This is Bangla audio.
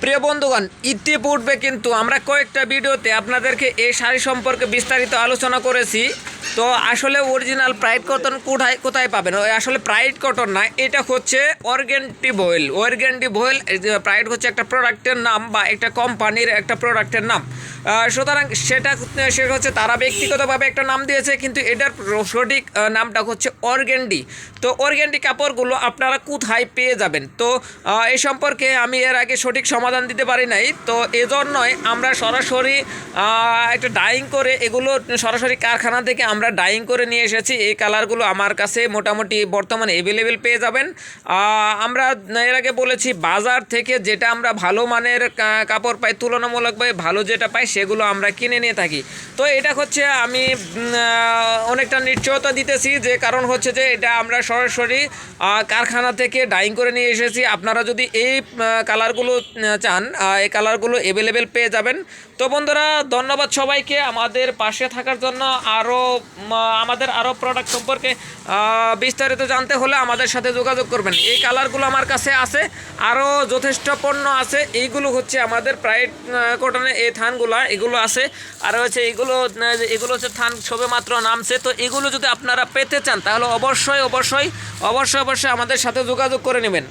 প্রিয় বন্ধুগণ, ইতিপূর্বে কিন্তু আমরা কয়েকটা ভিডিওতে আপনাদেরকে এই শাড়ি সম্পর্কে বিস্তারিত আলোচনা করেছি। তো আসলে অরিজিনাল প্রাইড কটন কোথায় কোথায় পাবেন? আসলে প্রাইড কটন না, এটা হচ্ছে অর্গ্যান্ডি ভয়েল। অর্গ্যান্ডি ভয়েল প্রাইড হচ্ছে একটা প্রোডাক্টের নাম বা একটা কোম্পানির একটা প্রোডাক্টের নাম। সুতরাং সেটা হচ্ছে তারা ব্যক্তিগতভাবে একটা নাম দিয়েছে, কিন্তু এটার সঠিক নামটা হচ্ছে অর্গ্যান্ডি। তো অর্গ্যান্ডি কাপড়গুলো আপনারা কোথায় পেয়ে যাবেন? তো এই সম্পর্কে আমি এর আগে সঠিক সমাধান দিতে পারি নাই। তো এজন্যই আমরা সরাসরি একটা ডাইং করে এগুলো সরাসরি কারখানা থেকে আমরা ডাইং করে নিয়ে এসেছি। এই কালারগুলো আমার কাছে মোটামুটি বর্তমানে অ্যাভেলেবেল পেয়ে যাবেন। আমরা এর আগে বলেছি বাজার থেকে যেটা আমরা ভালো মানের কাপড় পাই, তুলনামূলকভাবে ভালো যেটা পাই সেগুলো আমরা কিনে নিয়ে থাকি। তো এটা হচ্ছে আমি অনেকটা নিশ্চয়তা দিতেছি, যে কারণ হচ্ছে যে এটা আমরা সরাসরি কারখানা থেকে ডাইং করে নিয়ে এসেছি। আপনারা যদি এই কালারগুলো চান, এই কালারগুলো অ্যাভেলেবেল পেয়ে যাবেন। তো বন্ধুরা, ধন্যবাদ সবাইকে আমাদের পাশে থাকার জন্য। আমাদের আরও প্রোডাক্ট সম্পর্কে বিস্তারিত জানতে হলে আমাদের সাথে যোগাযোগ করবেন। এই কালারগুলো আমার কাছে আছে, আরও যথেষ্ট পণ্য আছে। এইগুলো হচ্ছে আমাদের প্রাইড কটনের এই থানগুলো, এগুলো আছে। আর হচ্ছে এগুলো হচ্ছে থান সবে মাত্র নামছে। তো এগুলো যদি আপনারা পেতে চান তাহলে অবশ্যই অবশ্যই অবশ্যই অবশ্যই আমাদের সাথে যোগাযোগ করে নেবেন।